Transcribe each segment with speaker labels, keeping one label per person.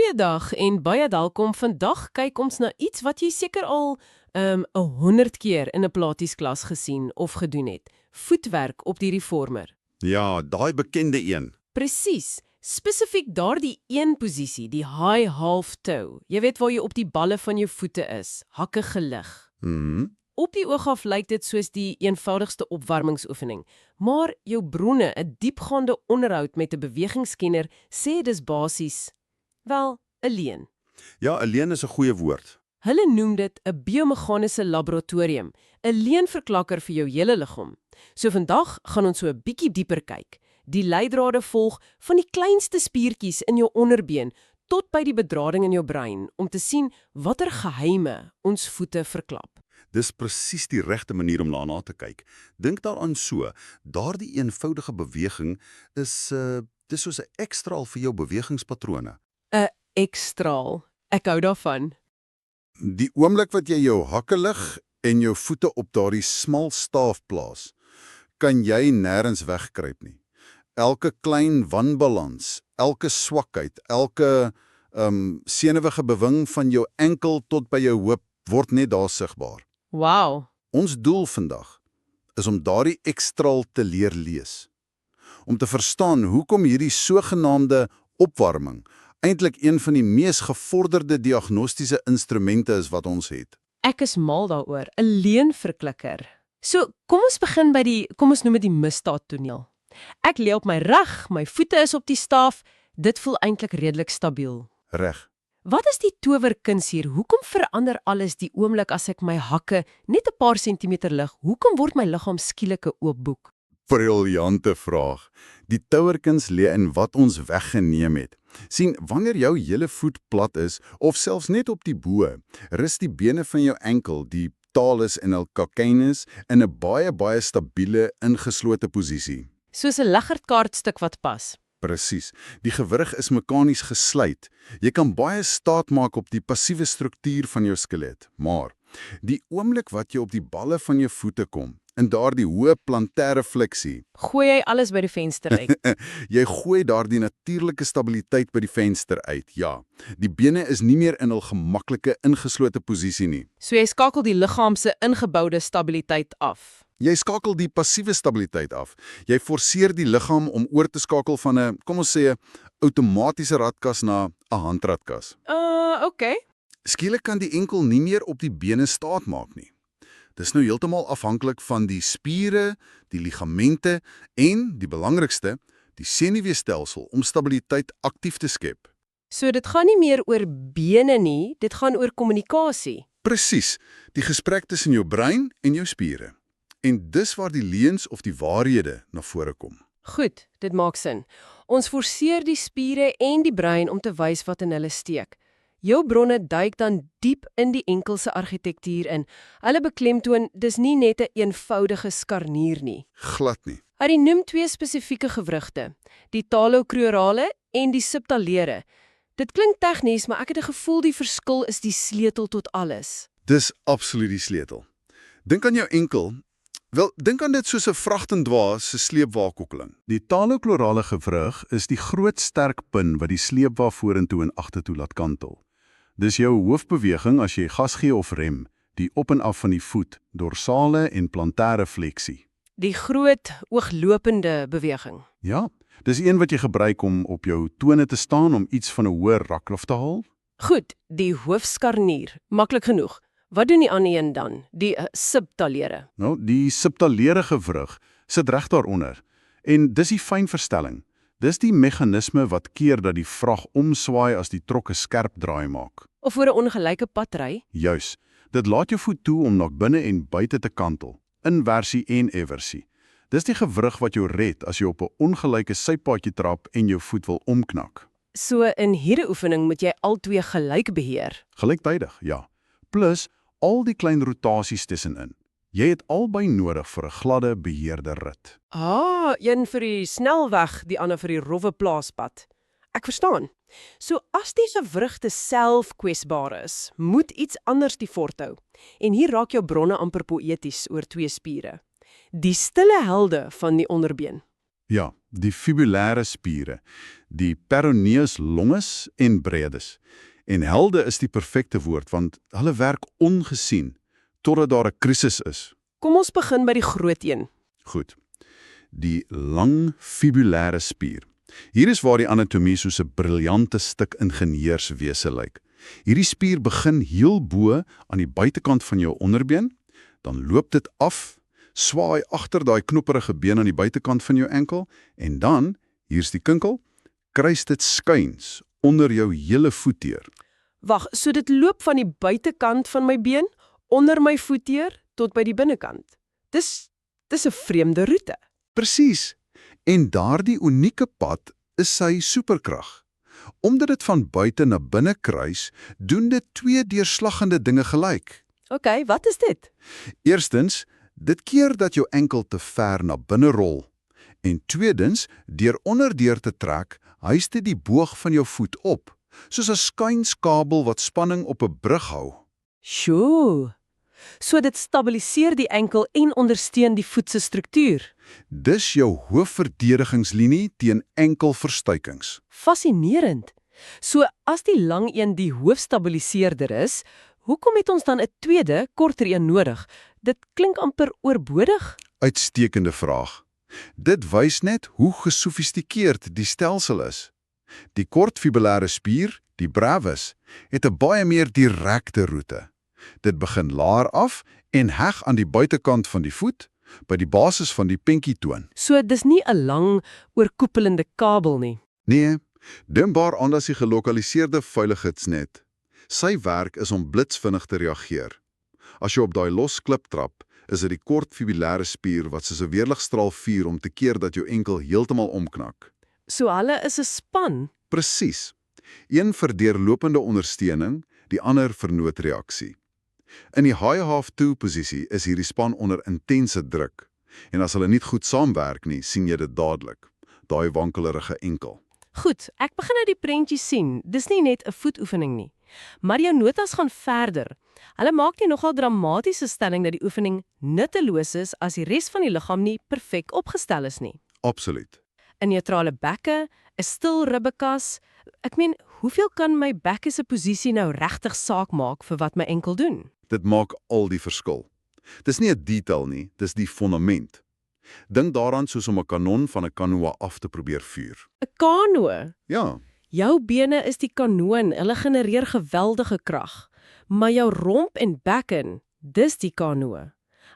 Speaker 1: Goeiedag en baie welkom. Vandag kyk ons na iets wat jy seker al 100 keer in 'n Pilatesklas gesien of gedoen het. Voetwerk op die reformer.
Speaker 2: Ja, daai bekende een.
Speaker 1: Presies. Spesifiek daardie een posisie, die high half toe. Jy weet waar jy op die balle van jou voete is, hakke gelig. Op die oog af lyk dit soos die eenvoudigste opwarmingsoefening, maar jou bronne, 'n diepgaande onderhoud met 'n bewegingskenner, sê dis basies, wel, 'n leuen.
Speaker 2: Ja, 'n leuen is 'n goeie woord.
Speaker 1: Hulle noem dit 'n biomeganiese laboratorium, 'n leenverklakker vir jou hele liggaam. So vandag gaan ons so 'n bietjie dieper kyk. Die leidrade volg van die kleinste spiertjies in jou onderbeen tot by die bedrading in jou brein om te sien watter geheime ons voete verklap.
Speaker 2: Dis presies die regte manier om daarna te kyk. Dink daaraan so, daardie eenvoudige beweging is dis soos 'n ekstraal vir jou bewegingspatrone.
Speaker 1: 'n Ekstraal. Ek hou daarvan.
Speaker 3: Die oomblik wat jy jou hakke lig en jou voete op daardie smal staaf plaas, kan jy nêrens wegkruip nie. Elke klein wanbalans, elke swakheid, elke senuwige beweging van jou enkel tot by jou heup word net daar sigbaar.
Speaker 1: Wow.
Speaker 3: Ons doel vandag is om daardie ekstraal te leer lees. Om te verstaan hoekom hierdie sogenaamde opwarming eintlik een van die mees gevorderde diagnostiese instrumente is wat ons het.
Speaker 1: Ek is mal daaroor, 'n leenverklikker. So, kom ons begin by kom ons noem dit die misdaadtoneel. Ek lê op my rug, my voete is op die staaf, dit voel eintlik redelik stabiel.
Speaker 3: Reg.
Speaker 1: Wat is die towerkuns hier? Hoekom verander alles die oomblik as ek my hakke net 'n paar sentimeter lig? Hoekom word my liggaam skielik 'n oop boek?
Speaker 3: Briljante vraag. Die touwerkuns lê in wat ons weggeneem het. Sien, wanneer jou hele voet plat is, of selfs net op die bo, rus die bene van jou enkel, die talus en el calcaneus, in 'n baie stabiele, ingeslote posisie.
Speaker 1: Soos 'n liggerkaartstuk wat pas.
Speaker 3: Presies. Die gewrig is mekanies gesluit. Jy kan baie staat maak op die passiewe struktuur van jou skelet, maar die oomblik wat jy op die balle van jou voete kom, in daardie hoë plantêre fleksie,
Speaker 1: Gooi jy alles by die venster uit.
Speaker 3: jy gooi daardie natuurlike stabiliteit by die venster uit. Ja, die bene is nie meer in hul gemaklike ingeslote posisie nie.
Speaker 1: So jy skakel die liggaam se ingeboude stabiliteit af.
Speaker 3: Jy skakel die passiewe stabiliteit af. Jy forceer die liggaam om oor te skakel van 'n, kom ons sê, 'n outomatiese ratkas na 'n handratkas.
Speaker 1: Okay.
Speaker 3: Skielik kan die enkel nie meer op die bene staat maak nie. Dis nou heeltemal afhanklik van die spiere, die ligamente en, die belangrikste, die senuweestelsel om stabiliteit aktief te skep.
Speaker 1: So dit gaan nie meer oor bene nie, dit gaan oor kommunikasie.
Speaker 3: Presies, die gesprek tussen jou brein en jou spiere. En dis waar die leuns of die waarhede na vore kom.
Speaker 1: Goed, dit maak sin. Ons forceer die spiere en die brein om te wys wat in hulle steek. Jou bronne duik dan diep in die enkelse argitektuur in. Hulle beklemtoon dis nie net 'n eenvoudige skarnier nie.
Speaker 3: Glad nie.
Speaker 1: Hy noem twee spesifieke gewrigte, die talocrurale en die subtalere. Dit klink tegnies, maar ek het 'n gevoel die verskil is die sleutel tot alles.
Speaker 3: Dis absoluut die sleutel. Dink aan jou enkel. Wel, dink aan dit soos 'n vragtendwaas se sleepwakokkeling. Die talocrurale gewrig is die groot sterk pin wat die sleepwa vorentoe en agtertoe laat kantel. Dis jou hoofbeweging as jy gas gee of rem, die op en af van die voet, dorsale en plantêre fleksie.
Speaker 1: Die groot, ooglopende beweging.
Speaker 3: Ja, dis een wat jy gebruik om op jou tone te staan om iets van 'n hoër raklof te haal.
Speaker 1: Goed, die hoofskarnier, maklik genoeg. Wat doen die ander een dan? Die subtalere.
Speaker 3: Nou, die subtalere gewrig sit reg daaronder. En dis die fynverstelling. Dis die meganisme wat keer dat die vrag omswaai as die trokke skerp draai maak.
Speaker 1: Of oor 'n ongelyke pad ry.
Speaker 3: Juis. Dit laat jou voet toe om na binne en buite te kantel. Inversie en eversie. Dis die gewrig wat jou red as jy op 'n ongelyke sypaadjie trap en jou voet wil omknak.
Speaker 1: So in hierdie oefening moet jy albei gelyk beheer.
Speaker 3: Gelyktydig, ja. Plus al die klein rotasies tussenin. Jy het albei nodig vir 'n gladde, beheerde rit.
Speaker 1: Een vir die snelweg, die ander vir die rowwe plaaspad. Ek verstaan. So as die gewrigte self kwesbaar is, moet iets anders die fort hou. En hier raak jou bronne amper poëties oor twee spiere. Die stille helde van die onderbeen.
Speaker 3: Ja, die fibulaire spiere, die peroneus longus en brevis. En helde is die perfekte woord, want hulle werk ongesien, totdat daar 'n krisis is.
Speaker 1: Kom ons begin by die groot een.
Speaker 3: Goed. Die lang fibulaire spier. Hier is waar die anatomie soos 'n briljante stuk ingenieurswese lyk. Hierdie spier begin heel bo aan die buitekant van jou onderbeen, dan loop dit af, swaai agter daai knopperige been aan die buitekant van jou enkel, en dan, hier's die kinkel, kruis dit skuins onder jou hele voeteer.
Speaker 1: Wag, so dit loop van die buitekant van my been, onder my voeteer, tot by die binnekant. Dis 'n vreemde roete.
Speaker 3: Presies. En daardie unieke pad is sy superkrag. Omdat dit van buite na binne kruis, doen dit twee deurslaggende dinge gelyk.
Speaker 1: OK, wat is dit?
Speaker 3: Eerstens, dit keer dat jou enkel te ver na binne rol. En tweedens, deur onderdeur te trek, hys dit die boog van jou voet op, soos 'n skuinskabel wat spanning op 'n brug hou.
Speaker 1: Sjoe. So dit stabiliseer die enkel en ondersteun die voet se struktuur.
Speaker 3: Dis jou hoofverdedigingslinie teen enkelverstuikings.
Speaker 1: Fascinerend. So as die lang een die hoofstabiliseerder is, hoekom het ons dan 'n tweede, korter een nodig? Dit klink amper oorbodig.
Speaker 3: Uitstekende vraag. Dit wys net hoe gesofistikeerd die stelsel is. Die kort fibulaire spier, die brevis, het 'n baie meer direkte roete. Dit begin laer af en heg aan die buitekant van die voet, by die basis van die pinkietoon.
Speaker 1: So dis nie 'n lang, oorkoepelende kabel nie.
Speaker 3: Nee, dimbaar aan as die gelokaliseerde veiligheidsnet. Sy werk is om blitsvinnig te reageer. As jy op daai los klip trap, is dit die kort fibulaire spier wat soos 'n weerligstraal vuur om te keer dat jou enkel heeltemal omknak.
Speaker 1: So hulle is 'n span.
Speaker 3: Presies. Een vir deurlopende ondersteuning, die ander vir noodreaksie. In die high-half-toe posisie is hierdie span onder intense druk. En as hulle nie goed saamwerk nie, sien jy dit dadelik. Daai wankelerige enkel.
Speaker 1: Goed, ek begin nou die prentjie sien. Dis nie net 'n voetoefening nie. Maar jou notas gaan verder. Hulle maak die nogal dramatiese stelling dat die oefening nutteloos is as die res van die liggaam nie perfek opgestel is nie.
Speaker 3: Absoluut.
Speaker 1: 'n neutrale bekke, 'n stil ribbekas. Ek meen, hoeveel kan my bekke se posisie nou regtig saak maak vir wat my enkel doen?
Speaker 3: Dit maak al die verskil. Dis nie 'n detail nie, dis die fondament. Dink daaraan soos om 'n kanon van 'n kanoe af te probeer vuur.
Speaker 1: 'n Kanoe.
Speaker 3: Ja,
Speaker 1: Jou bene is die kanoon, hulle genereer geweldige krag. Maar jou romp en bekken, dis die kanoe.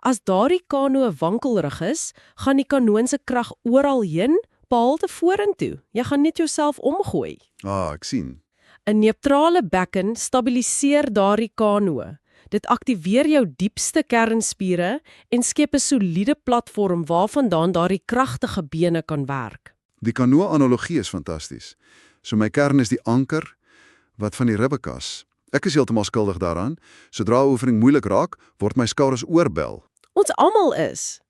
Speaker 1: As daardie kanoe wankelrig is, gaan die kanoon se krag oral heen, behalwe vorentoe. Jy gaan net jouself omgooi.
Speaker 3: ek sien.
Speaker 1: 'n neutrale bekken stabiliseer daardie kanoe. Dit aktiveer jou diepste kernspiere en skep 'n soliede platform waarvandaan daardie kragtige bene kan werk.
Speaker 3: Die kanoe-analogie is fantasties. So my kern is die anker wat van die ribbekas. Ek is heeltemal skuldig daaraan. Sodra 'n oefening moeilik raak, word my skouers oorbel.
Speaker 1: Ons almal is.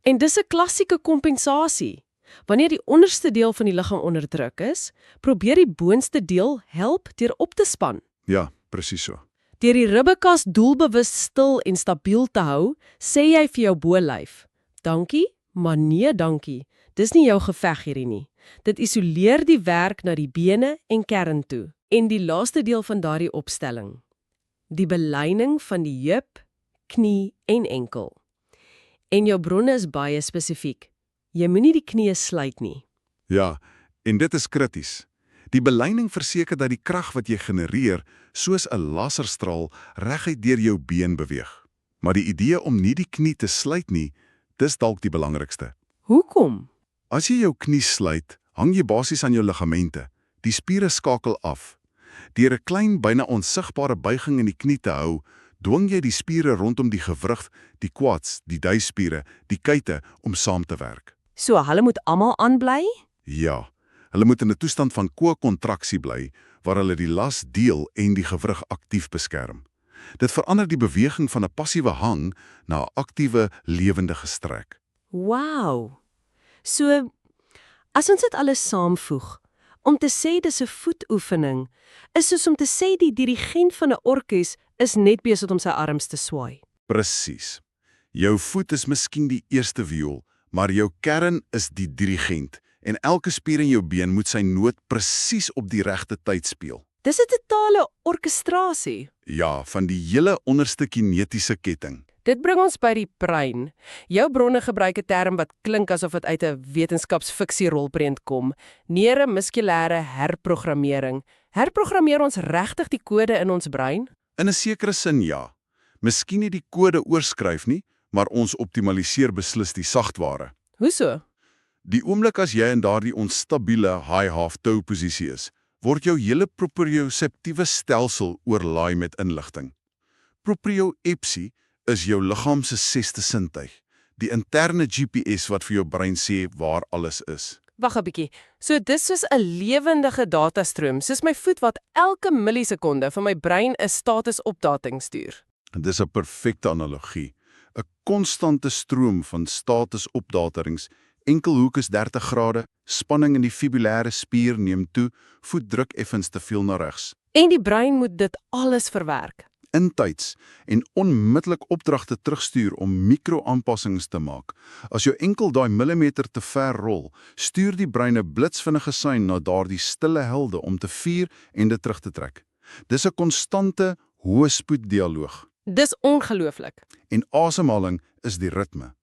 Speaker 1: En dis 'n klassieke kompensasie. Wanneer die onderste deel van die liggaam onder druk is, probeer die boonste deel help deur op te span.
Speaker 3: Ja, presies so.
Speaker 1: Deur die ribbekas doelbewus stil en stabiel te hou, sê jy vir jou bolyf: "Dankie, maar nee dankie. Dis nie jou geveg hierdie nie." Dit isoleer die werk na die bene en kern toe. En die laaste deel van daardie opstelling, die beleining van die heup, knie en enkel. En jou bronne is baie spesifiek. Jy moenie die knie sluit nie.
Speaker 3: Ja, en dit is krities. Die beleining verseker dat die krag wat jy genereer, soos 'n laserstraal reguit deur jou been beweeg. Maar die idee om nie die knie te sluit nie, dis dalk die belangrikste.
Speaker 1: Hoekom?
Speaker 3: As jy jou knie sluit, hang jy basies aan jou ligamente. Die spiere skakel af. Deur 'n klein, byna onsigbare buiging in die knie te hou, dwing jy die spiere rondom die gewrig, die quads, die duisspiere, die kuite om saam te werk.
Speaker 1: So hulle moet almal aanbly?
Speaker 3: Ja, hulle moet in 'n toestand van ko-kontraksie bly, waar hulle die las deel en die gewrig aktief beskerm. Dit verander die beweging van 'n passiewe hang na 'n aktiewe, lewendige strek.
Speaker 1: Wow. So, as ons dit alles saamvoeg, om te sê dis 'n voetoefening, is soos om te sê die dirigent van 'n orkes is net besig om sy arms te swaai.
Speaker 3: Presies. Jou voet is miskien die eerste viool, Maar jou kern is die dirigent en elke spier in jou been moet sy noot presies op die regte tyd speel.
Speaker 1: Dis 'n totale orkestrasie.
Speaker 3: Ja, van die hele onderste kinetiese ketting.
Speaker 1: Dit bring ons by die brein. Jou bronne gebruik 'n term wat klink asof dit uit 'n wetenskapsfiksie rolprent kom. Neuromuskulêre herprogrammering. Herprogrammeer ons regtig die kode in ons brein?
Speaker 3: In 'n sekere sin ja. Miskien nie die kode oorskryf nie, maar ons optimaliseer beslis die sagtware.
Speaker 1: Hoe so?
Speaker 3: Die oomblik as jy in daardie onstabiele high-half-toe posisie is, word jou hele proprioseptiewe stelsel oorlaai met inligting. Proprioceptie is jou liggaam se 6ste sintuig, die interne GPS wat vir jou brein sê waar alles is.
Speaker 1: Wag 'n bietjie. So dis soos 'n lewendige datastroom, soos my voet wat elke millisekonde vir my brein 'n statusopdating stuur.
Speaker 3: En dis 'n perfekte analogie. 'n Konstante stroom van statusopdaterings. Enkelhoek is 30 grade, spanning in die fibulêre spier neem toe, voetdruk effens te veel na regs.
Speaker 1: En die brein moet dit alles verwerk.
Speaker 3: Intyds en onmiddellik opdragte terugstuur om mikro-aanpassings te maak. As jou enkel daai millimeter te ver rol, stuur die brein 'n blitsvinnige sein na daardie stille helde om te vier en dit terug te trek. Dis 'n konstante, hoë spoed dialoog.
Speaker 1: Dis ongelooflik.
Speaker 3: En asemhaling is die ritme.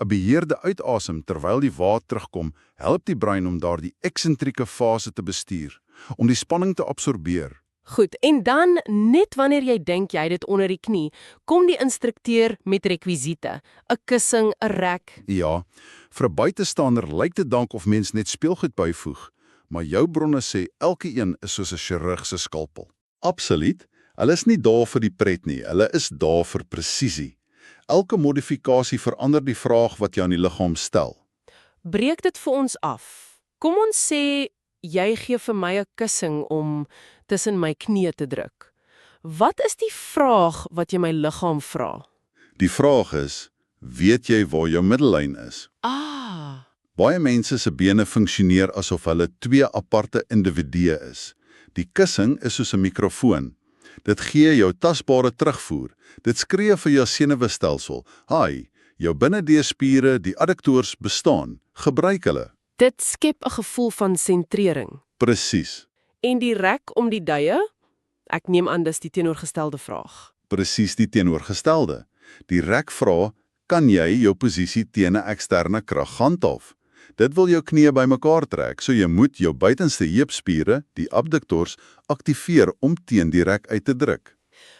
Speaker 3: 'n Beheerde uitasem terwyl die wa terugkom, help die brein om daardie eksentrieke fase te bestuur, om die spanning te absorbeer.
Speaker 1: Goed, en dan, net wanneer jy dink jy het dit onder die knie, kom die instrukteur met rekwisiete. 'n Kussing, 'n rek.
Speaker 3: Ja, vir 'n buitestander lyk dit dalk of mens net speelgoed byvoeg, maar jou bronne sê elke een is soos 'n chirurg se skalpel. Absoluut. Hulle is nie daar vir die pret nie, hulle is daar vir presisie. Elke modifikasie verander die vraag wat jy aan die liggaam stel.
Speaker 1: Breek dit vir ons af. Kom ons sê jy gee vir my 'n kussing om tussen my knieë te druk. Wat is die vraag wat jy my liggaam vra?
Speaker 3: Die vraag is, weet jy waar jou middellyn is?
Speaker 1: Ah,
Speaker 3: Baie mense se bene funksioneer asof hulle twee aparte individue is. Die kussing is soos 'n mikrofoon. Dit gee jou tasbare terugvoer. Dit skree vir jou senuweestelsel. Hi, jou binnedeurspiere, die adduktors bestaan. Gebruik hulle.
Speaker 1: dit skep 'n gevoel van sentrering.
Speaker 3: Presies.
Speaker 1: En die rek om die duie? Ek neem aan dis die teenoorgestelde vraag.
Speaker 3: Presies die teenoorgestelde. Die rek vra, kan jy jou posisie teen 'n eksterne krag handhaaf? Dit wil jou knieë bymekaar trek, so jy moet jou buitenste heupspiere, die abduktors, aktiveer om teen die rek uit te druk.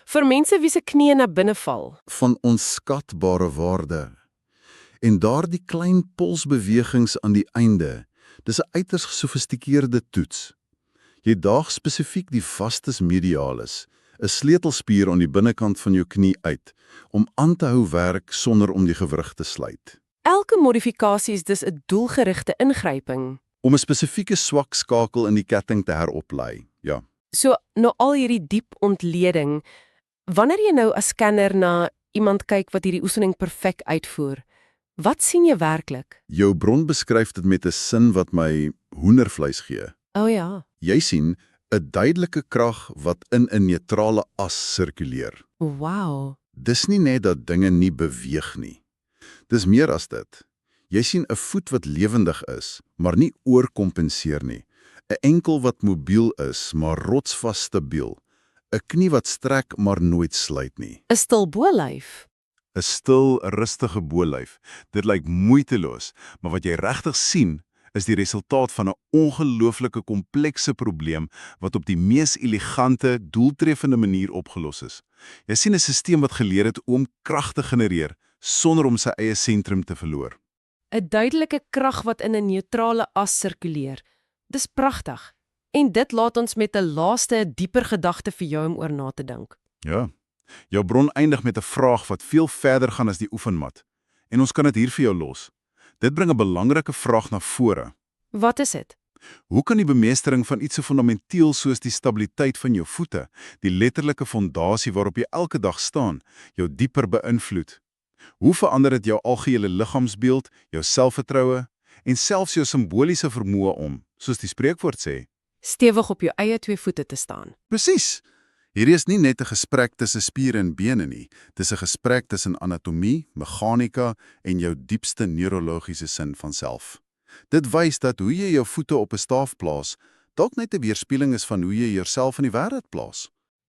Speaker 1: Vir mense wie se knieë na binne val.
Speaker 3: Van onskatbare waarde. En daardie klein polsbewegings aan die einde, dis 'n uiters gesofistikeerde toets. Jy daag spesifiek die vastus medialis, 'n sleutelspier aan die binnekant van jou knie uit, om aan te hou werk sonder om die gewrig te sluit.
Speaker 1: Elke modifikasie is dus 'n doelgerigte ingryping.
Speaker 3: Om 'n spesifieke swak skakel in die ketting te heroplei. Ja.
Speaker 1: So, na al hierdie diep ontleding, wanneer jy nou as scanner na iemand kyk wat hierdie oefening perfek uitvoer, wat sien jy werklik?
Speaker 3: Jou bron beskryf dit met 'n sin wat my hoendervleis gee.
Speaker 1: O ja,
Speaker 3: Jy sien 'n duidelike krag wat in 'n neutrale as sirkuleer.
Speaker 1: wow.
Speaker 3: Dis nie net dat dinge nie beweeg nie. Dis meer as dit. Jy sien 'n voet wat lewendig is, maar nie oorkompenseer nie. 'n Enkel wat mobiel is, maar rotsvas stabiel. 'n Knie wat strek, maar nooit sluit nie.
Speaker 1: 'n Stil bolyf.
Speaker 3: 'n Stil, rustige bolyf. Dit lyk moeiteloos, maar wat jy regtig sien, is die resultaat van 'n ongelooflike komplekse probleem wat op die mees elegante, doeltreffende manier opgelos is. Jy sien 'n stelsel wat geleer het om krag te genereer sonder om sy eie sentrum te verloor.
Speaker 1: 'n Duidelike krag wat in 'n neutrale as sirkuleer. Dis pragtig. En dit laat ons met 'n laaste, dieper gedagte vir jou om oor na te dink.
Speaker 3: Ja. Jou bron eindig met 'n vraag wat veel verder gaan as die oefenmat. En ons kan dit hier vir jou los. Dit bring 'n belangrike vraag na vore.
Speaker 1: Wat is dit?
Speaker 3: Hoe kan die bemeestering van iets so fundamenteel soos die stabiliteit van jou voete, die letterlike fondasie waarop jy elke dag staan, jou dieper beïnvloed? Hoe verander dit jou algehele liggaamsbeeld, jou selfvertroue en selfs jou simboliese vermoë om, soos die spreekwoord sê?
Speaker 1: Stewig op jou eie twee voete te staan.
Speaker 3: Presies. Hierdie is nie net 'n gesprek tussen spiere en bene nie. Dis 'n gesprek tussen anatomie, meganika en jou diepste neurologiese sin van self. Dit wys dat hoe jy jou voete op 'n staaf plaas, dalk net 'n weerspieëling is van hoe jy jouself in die wêreld plaas.